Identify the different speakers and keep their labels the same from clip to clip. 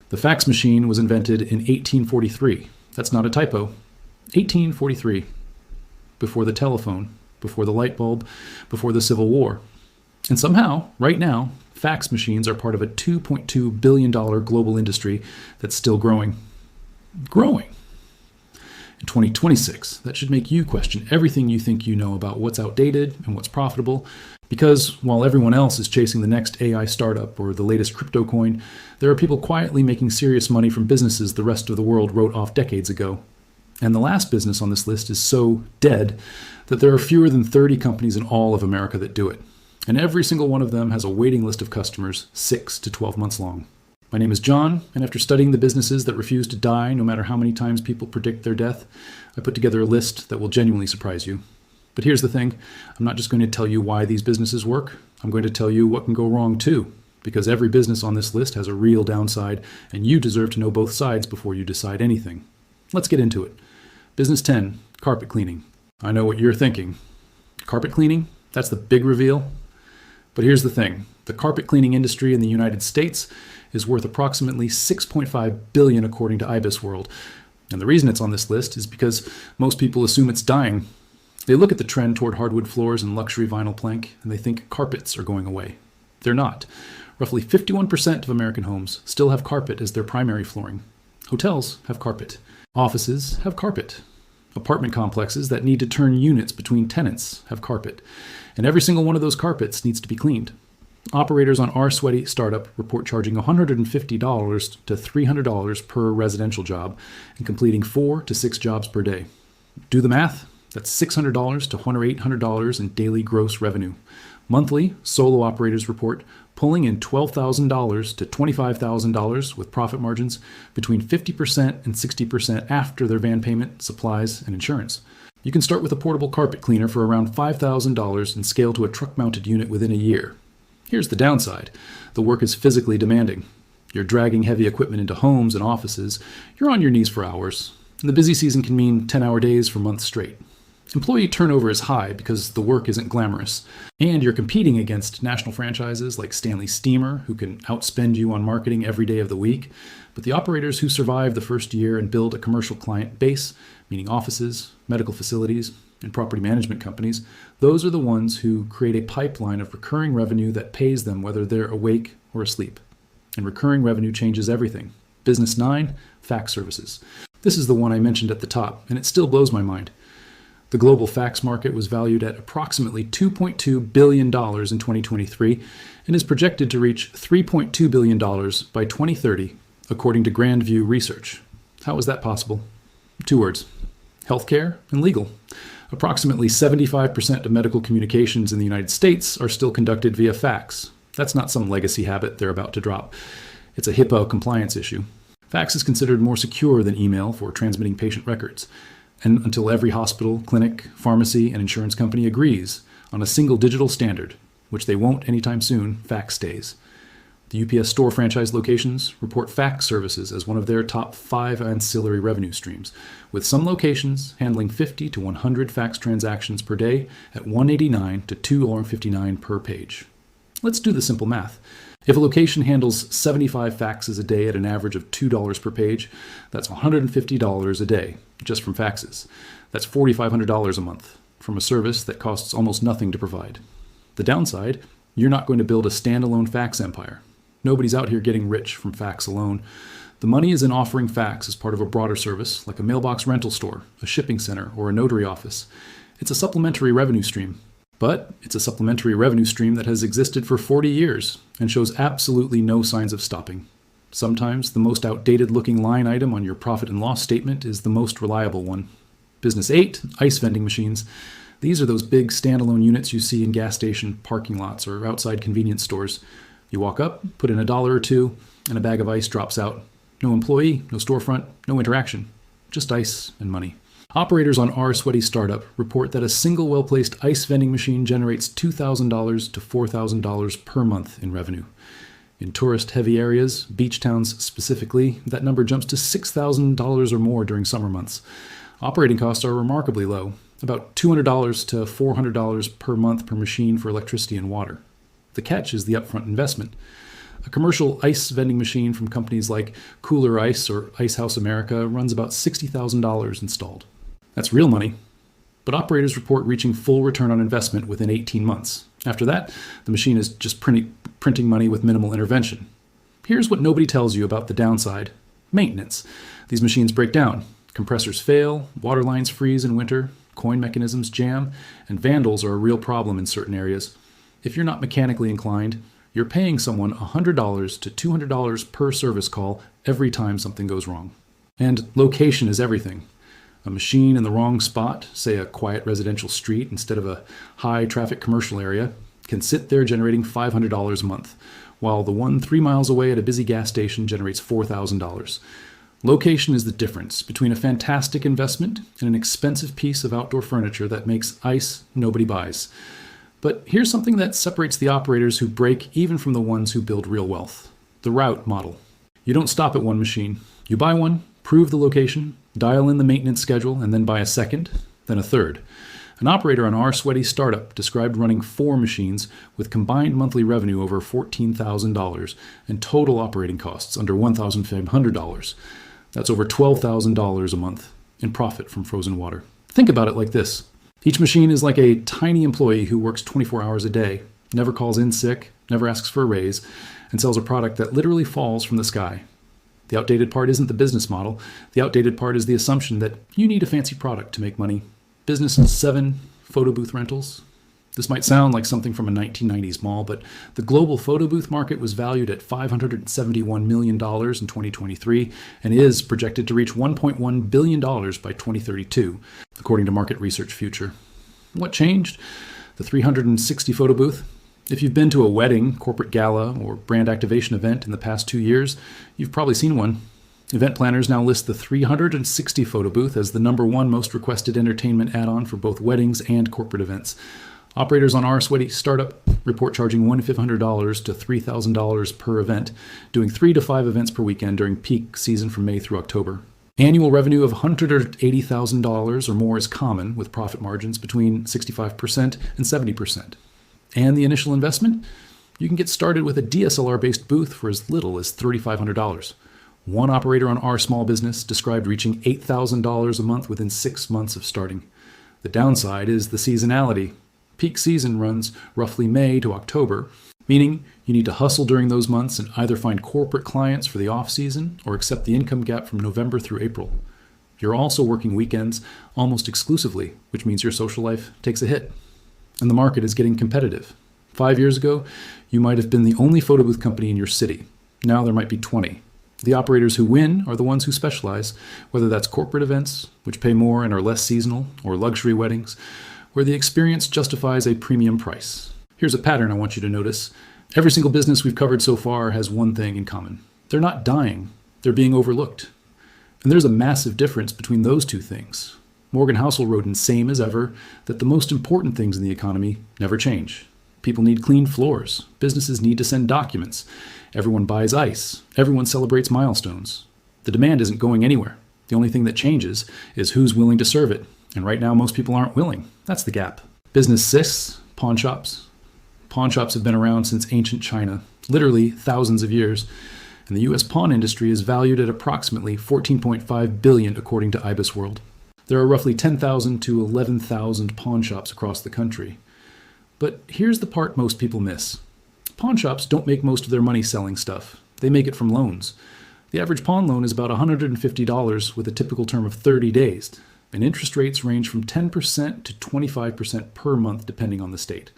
Speaker 1: The fax machine was invented in 1843. That's not a typo. 1843. Before the telephone, before the light bulb, before the Civil War. And somehow, right now, fax machines are part of a $2.2 billion global industry that's still growing. Growing. In 2026, that should make you question everything you think you know about what's outdated and what's profitable, because while everyone else is chasing the next AI startup or the latest crypto coin, there are people quietly making serious money from businesses the rest of the world wrote off decades ago. And the last business on this list is so dead that there are fewer than 30 companies in all of America that do it. And every single one of them has a waiting list of customers 6 to 12 months long. My name is John, and after studying the businesses that refuse to die no matter how many times people predict their death, I put together a list that will genuinely surprise you. But here's the thing, I'm not just going to tell you why these businesses work, I'm going to tell you what can go wrong too, because every business on this list has a real downside, and you deserve to know both sides before you decide anything. Let's get into it. Business 10, carpet cleaning. I know what you're thinking. Carpet cleaning? That's the big reveal? But here's the thing, the carpet cleaning industry in the United States is worth approximately $6.5 billion according to IBIS World. And the reason it's on this list is because most people assume it's dying. They look at the trend toward hardwood floors and luxury vinyl plank, and they think carpets are going away. They're not. Roughly 51% of American homes still have carpet as their primary flooring. Hotels have carpet. Offices have carpet. Apartment complexes that need to turn units between tenants have carpet. And every single one of those carpets needs to be cleaned. Operators on our sweaty startup report charging $150 to $300 per residential job and completing 4 to 6 jobs per day. Do the math. That's $600 to $800 in daily gross revenue. Monthly, solo operators report pulling in $12,000 to $25,000 with profit margins between 50% and 60% after their van payment, supplies, and insurance. You can start with a portable carpet cleaner for around $5,000 and scale to a truck-mounted unit within a year. Here's the downside. The work is physically demanding. You're dragging heavy equipment into homes and offices. You're on your knees for hours. And the busy season can mean 10-hour days for months straight. Employee turnover is high because the work isn't glamorous. And you're competing against national franchises like Stanley Steamer, who can outspend you on marketing every day of the week. But the operators who survive the first year and build a commercial client base, meaning offices, medical facilities, and property management companies, those are the ones who create a pipeline of recurring revenue that pays them whether they're awake or asleep. And recurring revenue changes everything. Business 9, fax services. This is the one I mentioned at the top, and it still blows my mind. The global fax market was valued at approximately $2.2 billion in 2023 and is projected to reach $3.2 billion by 2030, according to Grand View Research. How is that possible? 2 words: healthcare and legal. Approximately 75% of medical communications in the United States are still conducted via fax. That's not some legacy habit they're about to drop. It's a HIPAA compliance issue. Fax is considered more secure than email for transmitting patient records. And until every hospital, clinic, pharmacy, and insurance company agrees on a single digital standard, which they won't anytime soon, fax stays. The UPS store franchise locations report fax services as one of their top 5 ancillary revenue streams, with some locations handling 50 to 100 fax transactions per day at $1.89 to $2.59 per page. Let's do the simple math. If a location handles 75 faxes a day at an average of $2 per page, that's $150 a day, just from faxes. That's $4,500 a month, from a service that costs almost nothing to provide. The downside, you're not going to build a standalone fax empire. Nobody's out here getting rich from fax alone. The money is in offering fax as part of a broader service, like a mailbox rental store, a shipping center, or a notary office. It's a supplementary revenue stream. But it's a supplementary revenue stream that has existed for 40 years and shows absolutely no signs of stopping. Sometimes the most outdated-looking line item on your profit and loss statement is the most reliable one. Business 8, ice vending machines. These are those big standalone units you see in gas station parking lots or outside convenience stores. You walk up, put in $1 or $2, and a bag of ice drops out. No employee, no storefront, no interaction. Just ice and money. Operators on our sweaty startup report that a single well-placed ice vending machine generates $2,000 to $4,000 per month in revenue. In tourist-heavy areas, beach towns specifically, that number jumps to $6,000 or more during summer months. Operating costs are remarkably low, about $200 to $400 per month per machine for electricity and water. The catch is the upfront investment. A commercial ice vending machine from companies like Cooler Ice or Ice House America runs about $60,000 installed. That's real money, but operators report reaching full return on investment within 18 months. After that, the machine is just printing money with minimal intervention. Here's what nobody tells you about the downside: maintenance. These machines break down. Compressors fail, water lines freeze in winter, coin mechanisms jam, and vandals are a real problem in certain areas. If you're not mechanically inclined, you're paying someone $100 to $200 per service call every time something goes wrong. And location is everything. A machine in the wrong spot, say a quiet residential street instead of a high traffic commercial area, can sit there generating $500 a month, while the one 3 miles away at a busy gas station generates $4,000. Location is the difference between a fantastic investment and an expensive piece of outdoor furniture that makes ice nobody buys. But here's something that separates the operators who break even from the ones who build real wealth: the route model. You don't stop at one machine. You buy one, prove the location, dial in the maintenance schedule, and then buy a second, then a third. An operator on our sweaty startup described running 4 machines with combined monthly revenue over $14,000 and total operating costs under $1,500. That's over $12,000 a month in profit from frozen water. Think about it like this. Each machine is like a tiny employee who works 24 hours a day, never calls in sick, never asks for a raise, and sells a product that literally falls from the sky. The outdated part isn't the business model. The outdated part is the assumption that you need a fancy product to make money. Business in 7 photo booth rentals. This might sound like something from a 1990s mall, but the global photo booth market was valued at $571 million in 2023 and is projected to reach $1.1 billion by 2032, according to Market Research Future. What changed? The 360 photo booth. If you've been to a wedding, corporate gala, or brand activation event in the past 2 years, you've probably seen one. Event planners now list the 360 photo booth as the #1 most requested entertainment add-on for both weddings and corporate events. Operators on our sweaty startup report charging $1,500 to $3,000 per event, doing 3 to 5 events per weekend during peak season from May through October. Annual revenue of $180,000 or more is common, with profit margins between 65% and 70%. And the initial investment? You can get started with a DSLR-based booth for as little as $3,500. One operator on our small business described reaching $8,000 a month within 6 months of starting. The downside is the seasonality. Peak season runs roughly May to October, meaning you need to hustle during those months and either find corporate clients for the off-season or accept the income gap from November through April. You're also working weekends almost exclusively, which means your social life takes a hit. And the market is getting competitive. 5 years ago, you might have been the only photo booth company in your city. Now there might be 20. The operators who win are the ones who specialize, whether that's corporate events, which pay more and are less seasonal, or luxury weddings, where the experience justifies a premium price. Here's a pattern I want you to notice. Every single business we've covered so far has one thing in common. They're not dying. They're being overlooked. And there's a massive difference between those two things. Morgan Housel wrote in Same as Ever that the most important things in the economy never change. People need clean floors. Businesses need to send documents. Everyone buys ice. Everyone celebrates milestones. The demand isn't going anywhere. The only thing that changes is who's willing to serve it. And right now, most people aren't willing. That's the gap. Business 6, pawn shops. Pawn shops have been around since ancient China, literally thousands of years. And the U.S. pawn industry is valued at approximately $14.5 billion, according to IBIS World. There are roughly 10,000 to 11,000 pawn shops across the country. But here's the part most people miss. Pawn shops don't make most of their money selling stuff. They make it from loans. The average pawn loan is about $150 with a typical term of 30 days. And interest rates range from 10% to 25% per month, depending on the state.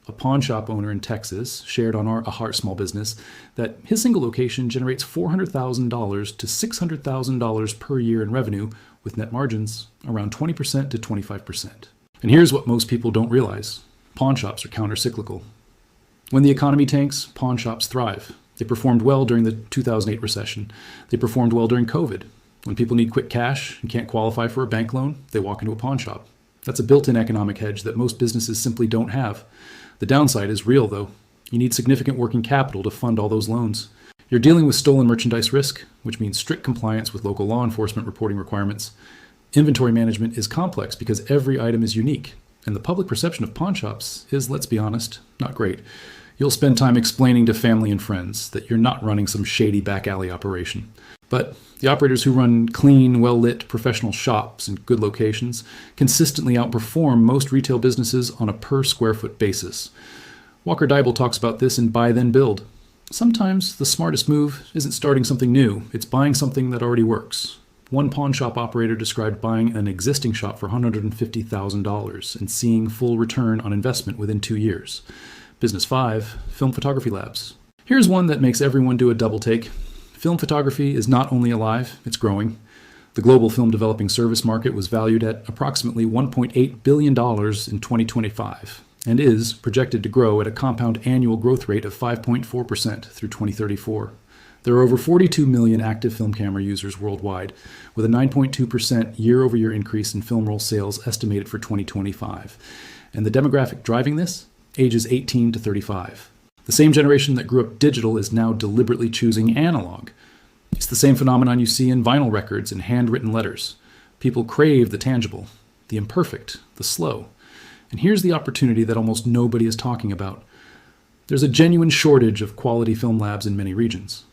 Speaker 1: A pawn shop owner in Texas shared on a Heart Small Business that his single location generates $400,000 to $600,000 per year in revenue, with net margins around 20% to 25%. And here's what most people don't realize. Pawn shops are counter-cyclical. When the economy tanks, pawn shops thrive. They performed well during the 2008 recession. They performed well during COVID. When people need quick cash and can't qualify for a bank loan, they walk into a pawn shop. That's a built-in economic hedge that most businesses simply don't have. The downside is real, though. You need significant working capital to fund all those loans. You're dealing with stolen merchandise risk, which means strict compliance with local law enforcement reporting requirements. Inventory management is complex because every item is unique, and the public perception of pawn shops is, let's be honest, not great. You'll spend time explaining to family and friends that you're not running some shady back alley operation. But the operators who run clean, well-lit professional shops in good locations consistently outperform most retail businesses on a per square foot basis. Walker Deibel talks about this in Buy Then Build. Sometimes the smartest move isn't starting something new, it's buying something that already works. One pawn shop operator described buying an existing shop for $150,000 and seeing full return on investment within 2 years. Business 5, Film Photography Labs. Here's one that makes everyone do a double take. Film photography is not only alive, it's growing. The global film developing service market was valued at approximately $1.8 billion in 2025 and is projected to grow at a compound annual growth rate of 5.4% through 2034. There are over 42 million active film camera users worldwide, with a 9.2% year-over-year increase in film roll sales estimated for 2025. And the demographic driving this? Ages 18 to 35. The same generation that grew up digital is now deliberately choosing analog. It's the same phenomenon you see in vinyl records and handwritten letters. People crave the tangible, the imperfect, the slow. And here's the opportunity that almost nobody is talking about. There's a genuine shortage of quality film labs in many regions.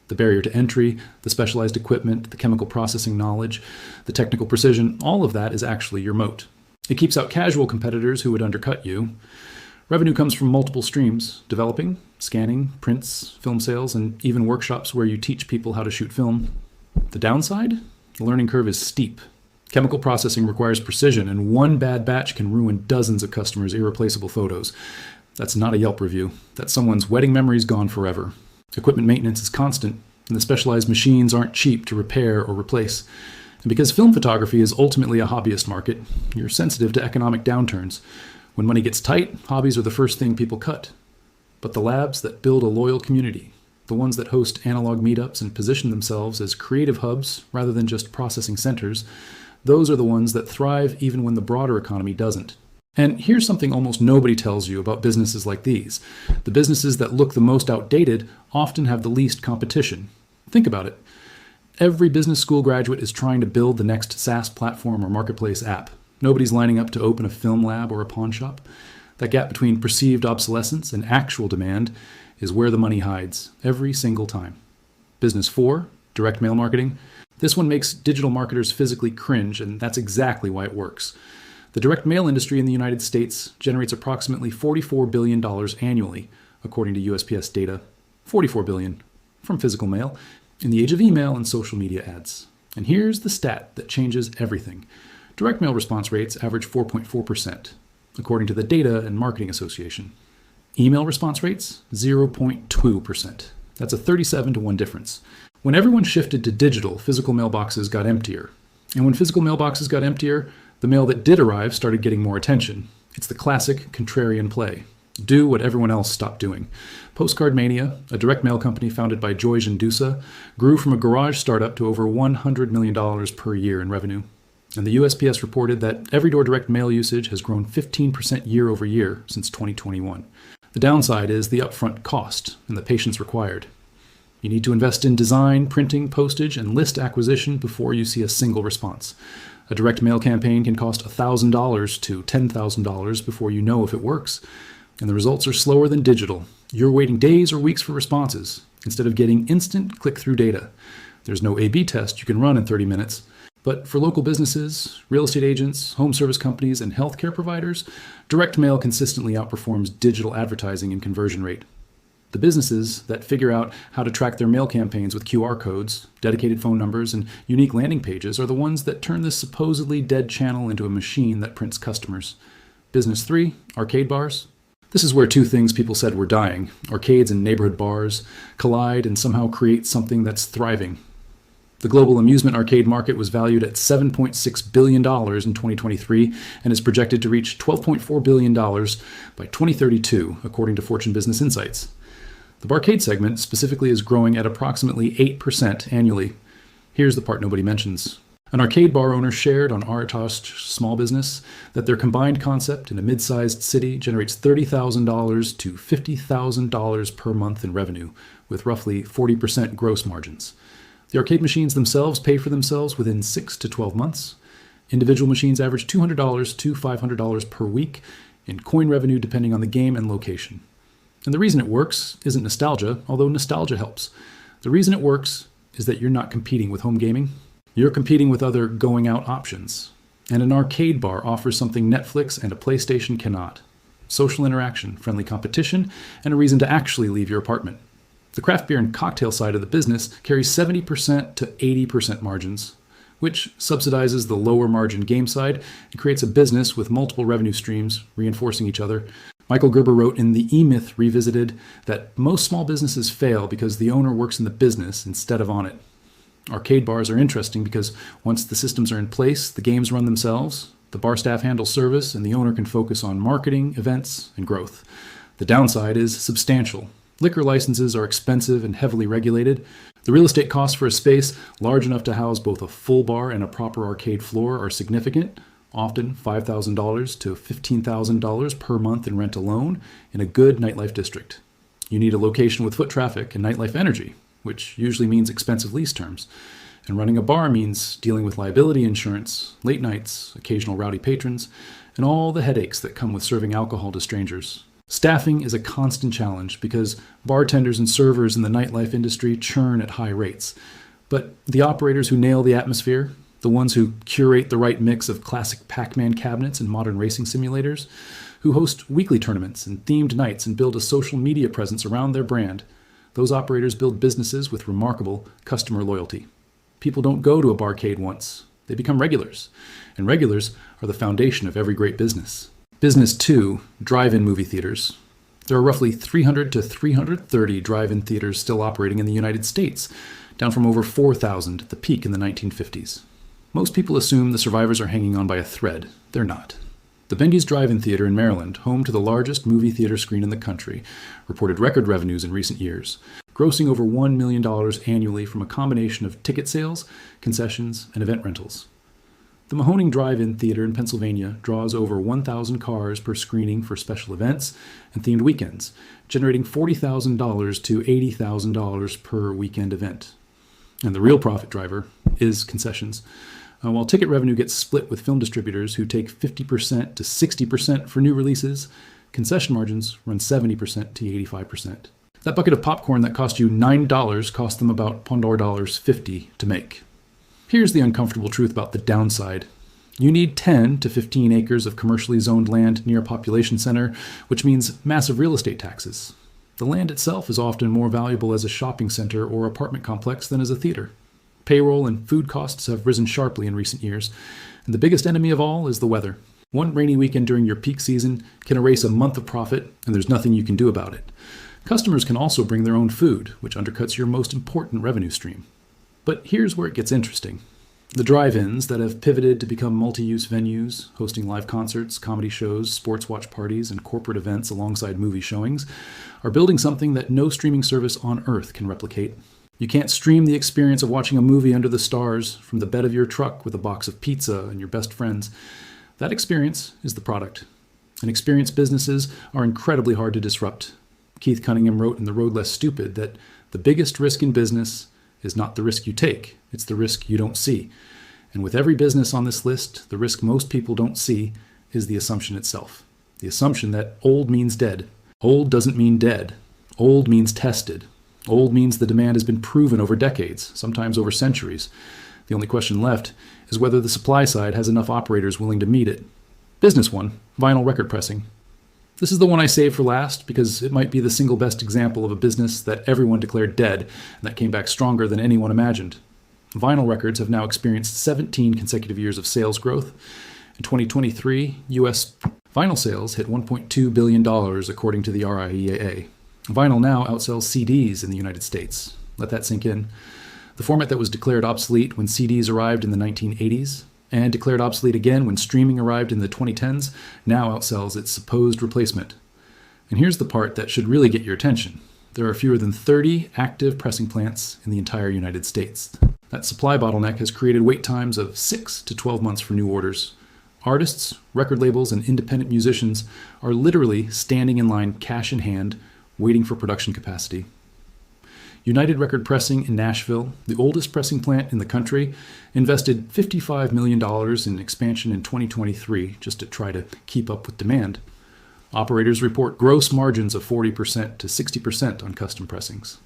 Speaker 1: The barrier to entry, the specialized equipment, the chemical processing knowledge, the technical precision, all of that is actually your moat. It keeps out casual competitors who would undercut you. Revenue comes from multiple streams: developing, scanning, prints, film sales, and even workshops where you teach people how to shoot film. The downside? The learning curve is steep. Chemical processing requires precision, and one bad batch can ruin dozens of customers' irreplaceable photos. That's not a Yelp review. That's someone's wedding memories gone forever. Equipment maintenance is constant, and the specialized machines aren't cheap to repair or replace. And because film photography is ultimately a hobbyist market, you're sensitive to economic downturns. When money gets tight, hobbies are the first thing people cut. But the labs that build a loyal community, the ones that host analog meetups and position themselves as creative hubs rather than just processing centers, those are the ones that thrive even when the broader economy doesn't. And here's something almost nobody tells you about businesses like these. The businesses that look the most outdated often have the least competition. Think about it. Every business school graduate is trying to build the next SaaS platform or marketplace app. Nobody's lining up to open a film lab or a pawn shop. That gap between perceived obsolescence and actual demand is where the money hides, every single time. Business 4, direct mail marketing. This one makes digital marketers physically cringe, and that's exactly why it works. The direct mail industry in the United States generates approximately $44 billion annually, according to USPS data. $44 billion from physical mail in the age of email and social media ads. And here's the stat that changes everything. Direct mail response rates average 4.4%, according to the Data and Marketing Association. Email response rates, 0.2%. That's a 37 to 1 difference. When everyone shifted to digital, physical mailboxes got emptier. And when physical mailboxes got emptier, the mail that did arrive started getting more attention. It's the classic contrarian play. Do what everyone else stopped doing. Postcard Mania, a direct mail company founded by Joy Gendusa, grew from a garage startup to over $100 million per year in revenue. And the USPS reported that every-door direct mail usage has grown 15% year over year since 2021. The downside is the upfront cost and the patience required. You need to invest in design, printing, postage, and list acquisition before you see a single response. A direct mail campaign can cost $1,000 to $10,000 before you know if it works, and the results are slower than digital. You're waiting days or weeks for responses instead of getting instant click-through data. There's no A/B test you can run in 30 minutes. But for local businesses, real estate agents, home service companies, and healthcare providers, direct mail consistently outperforms digital advertising in conversion rate. The businesses that figure out how to track their mail campaigns with QR codes, dedicated phone numbers, and unique landing pages are the ones that turn this supposedly dead channel into a machine that prints customers. Business 3, arcade bars. This is where two things people said were dying, arcades and neighborhood bars, collide and somehow create something that's thriving. The global amusement arcade market was valued at $7.6 billion in 2023 and is projected to reach $12.4 billion by 2032, according to Fortune Business Insights. The barcade segment specifically is growing at approximately 8% annually. Here's the part nobody mentions. An arcade bar owner shared on Artost Small Business that their combined concept in a mid-sized city generates $30,000 to $50,000 per month in revenue, with roughly 40% gross margins. The arcade machines themselves pay for themselves within 6 to 12 months. Individual machines average $200 to $500 per week in coin revenue depending on the game and location. And the reason it works isn't nostalgia, although nostalgia helps. The reason it works is that you're not competing with home gaming. You're competing with other going out options. And an arcade bar offers something Netflix and a PlayStation cannot: social interaction, friendly competition, and a reason to actually leave your apartment. The craft beer and cocktail side of the business carries 70% to 80% margins, which subsidizes the lower margin game side and creates a business with multiple revenue streams reinforcing each other. Michael Gerber wrote in The E-Myth Revisited that most small businesses fail because the owner works in the business instead of on it. Arcade bars are interesting because once the systems are in place, the games run themselves, the bar staff handles service, and the owner can focus on marketing, events, and growth. The downside is substantial. Liquor licenses are expensive and heavily regulated. The real estate costs for a space large enough to house both a full bar and a proper arcade floor are significant, often $5,000 to $15,000 per month in rent alone in a good nightlife district. You need a location with foot traffic and nightlife energy, which usually means expensive lease terms. And running a bar means dealing with liability insurance, late nights, occasional rowdy patrons, and all the headaches that come with serving alcohol to strangers. Staffing is a constant challenge because bartenders and servers in the nightlife industry churn at high rates. But the operators who nail the atmosphere, the ones who curate the right mix of classic Pac-Man cabinets and modern racing simulators, who host weekly tournaments and themed nights and build a social media presence around their brand, those operators build businesses with remarkable customer loyalty. People don't go to a barcade once. They become regulars. And regulars are the foundation of every great business. Business 2, drive-in movie theaters. There are roughly 300 to 330 drive-in theaters still operating in the United States, down from over 4,000 at the peak in the 1950s. Most people assume the survivors are hanging on by a thread. They're not. The Bendy's Drive-In Theater in Maryland, home to the largest movie theater screen in the country, reported record revenues in recent years, grossing over $1 million annually from a combination of ticket sales, concessions, and event rentals. The Mahoning Drive-In Theater in Pennsylvania draws over 1,000 cars per screening for special events and themed weekends, generating $40,000 to $80,000 per weekend event. And the real profit driver is concessions. While ticket revenue gets split with film distributors who take 50% to 60% for new releases, concession margins run 70% to 85%. That bucket of popcorn that cost you $9 cost them about $50 to make. Here's the uncomfortable truth about the downside. You need 10 to 15 acres of commercially zoned land near a population center, which means massive real estate taxes. The land itself is often more valuable as a shopping center or apartment complex than as a theater. Payroll and food costs have risen sharply in recent years, and the biggest enemy of all is the weather. One rainy weekend during your peak season can erase a month of profit, and there's nothing you can do about it. Customers can also bring their own food, which undercuts your most important revenue stream. But here's where it gets interesting. The drive-ins that have pivoted to become multi-use venues, hosting live concerts, comedy shows, sports watch parties, and corporate events alongside movie showings, are building something that no streaming service on earth can replicate. You can't stream the experience of watching a movie under the stars from the bed of your truck with a box of pizza and your best friends. That experience is the product. And experienced businesses are incredibly hard to disrupt. Keith Cunningham wrote in The Road Less Stupid that the biggest risk in business is not the risk you take, it's the risk you don't see. And with every business on this list, the risk most people don't see is the assumption itself. The assumption that old means dead. Old doesn't mean dead. Old means tested. Old means the demand has been proven over decades, sometimes over centuries. The only question left is whether the supply side has enough operators willing to meet it. Business 1, vinyl record pressing. This is the one I saved for last because it might be the single best example of a business that everyone declared dead and that came back stronger than anyone imagined. Vinyl records have now experienced 17 consecutive years of sales growth. In 2023, U.S. vinyl sales hit $1.2 billion according to the RIAA. Vinyl now outsells CDs in the United States. Let that sink in. The format that was declared obsolete when CDs arrived in the 1980s and declared obsolete again when streaming arrived in the 2010s now outsells its supposed replacement. And here's the part that should really get your attention. There are fewer than 30 active pressing plants in the entire United States. That supply bottleneck has created wait times of 6 to 12 months for new orders. Artists, record labels, and independent musicians are literally standing in line cash in hand, waiting for production capacity. United Record Pressing in Nashville, the oldest pressing plant in the country, invested $55 million in expansion in 2023 just to try to keep up with demand. Operators report gross margins of 40% to 60% on custom pressings.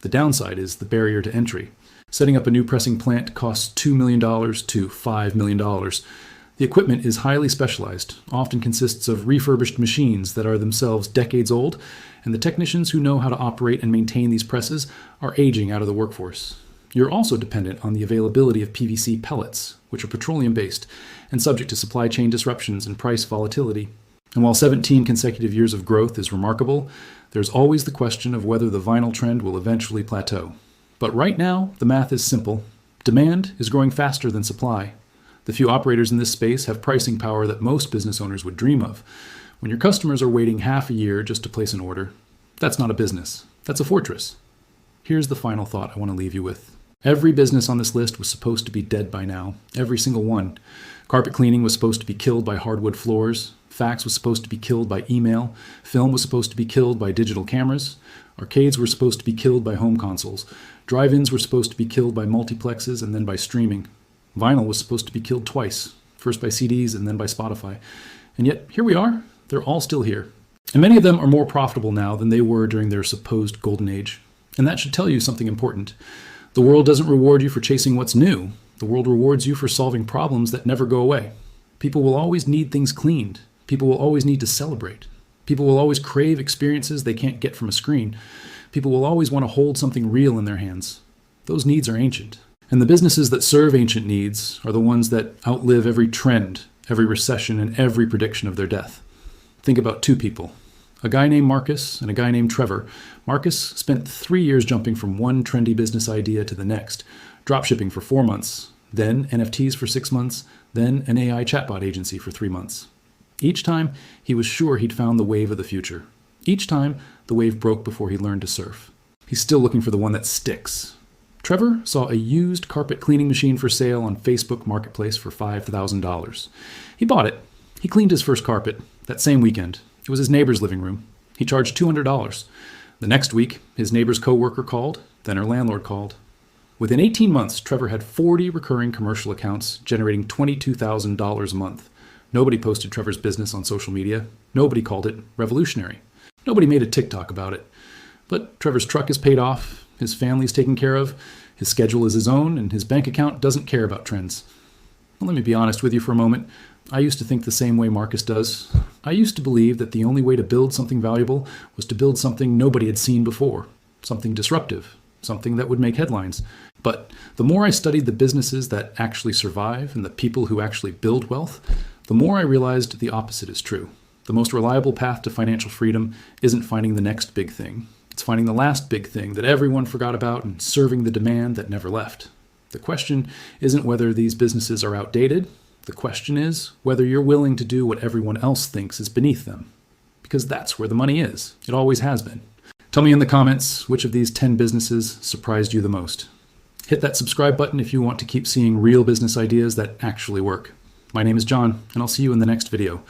Speaker 1: The downside is the barrier to entry. Setting up a new pressing plant costs $2 million to $5 million. The equipment is highly specialized, often consists of refurbished machines that are themselves decades old, and the technicians who know how to operate and maintain these presses are aging out of the workforce. You're also dependent on the availability of PVC pellets, which are petroleum-based and subject to supply chain disruptions and price volatility. And while 17 consecutive years of growth is remarkable, there's always the question of whether the vinyl trend will eventually plateau. But right now, the math is simple. Demand is growing faster than supply. The few operators in this space have pricing power that most business owners would dream of. When your customers are waiting half a year just to place an order, that's not a business. That's a fortress. Here's the final thought I want to leave you with. Every business on this list was supposed to be dead by now. Every single one. Carpet cleaning was supposed to be killed by hardwood floors. Fax was supposed to be killed by email. Film was supposed to be killed by digital cameras. Arcades were supposed to be killed by home consoles. Drive-ins were supposed to be killed by multiplexes and then by streaming. Vinyl was supposed to be killed twice, first by CDs and then by Spotify. And yet, here we are. They're all still here. And many of them are more profitable now than they were during their supposed golden age. And that should tell you something important. The world doesn't reward you for chasing what's new. The world rewards you for solving problems that never go away. People will always need things cleaned. People will always need to celebrate. People will always crave experiences they can't get from a screen. People will always want to hold something real in their hands. Those needs are ancient. And the businesses that serve ancient needs are the ones that outlive every trend, every recession, and every prediction of their death. Think about two people. A guy named Marcus and a guy named Trevor. Marcus spent 3 years jumping from one trendy business idea to the next. Dropshipping for 4 months, then NFTs for 6 months, then an AI chatbot agency for 3 months. Each time, he was sure he'd found the wave of the future. Each time, the wave broke before he learned to surf. He's still looking for the one that sticks. Trevor saw a used carpet cleaning machine for sale on Facebook Marketplace for $5,000. He bought it. He cleaned his first carpet that same weekend. It was his neighbor's living room. He charged $200. The next week, his neighbor's coworker called, then her landlord called. Within 18 months, Trevor had 40 recurring commercial accounts generating $22,000 a month. Nobody posted Trevor's business on social media. Nobody called it revolutionary. Nobody made a TikTok about it. But Trevor's truck is paid off, his family's taken care of, his schedule is his own, and his bank account doesn't care about trends. Well, let me be honest with you for a moment. I used to think the same way Marcus does. I used to believe that the only way to build something valuable was to build something nobody had seen before, something disruptive, something that would make headlines. But the more I studied the businesses that actually survive and the people who actually build wealth, the more I realized the opposite is true. The most reliable path to financial freedom isn't finding the next big thing. It's finding the last big thing that everyone forgot about and serving the demand that never left. The question isn't whether these businesses are outdated. The question is whether you're willing to do what everyone else thinks is beneath them. Because that's where the money is. It always has been. Tell me in the comments which of these 10 businesses surprised you the most. Hit that subscribe button if you want to keep seeing real business ideas that actually work. My name is John, and I'll see you in the next video.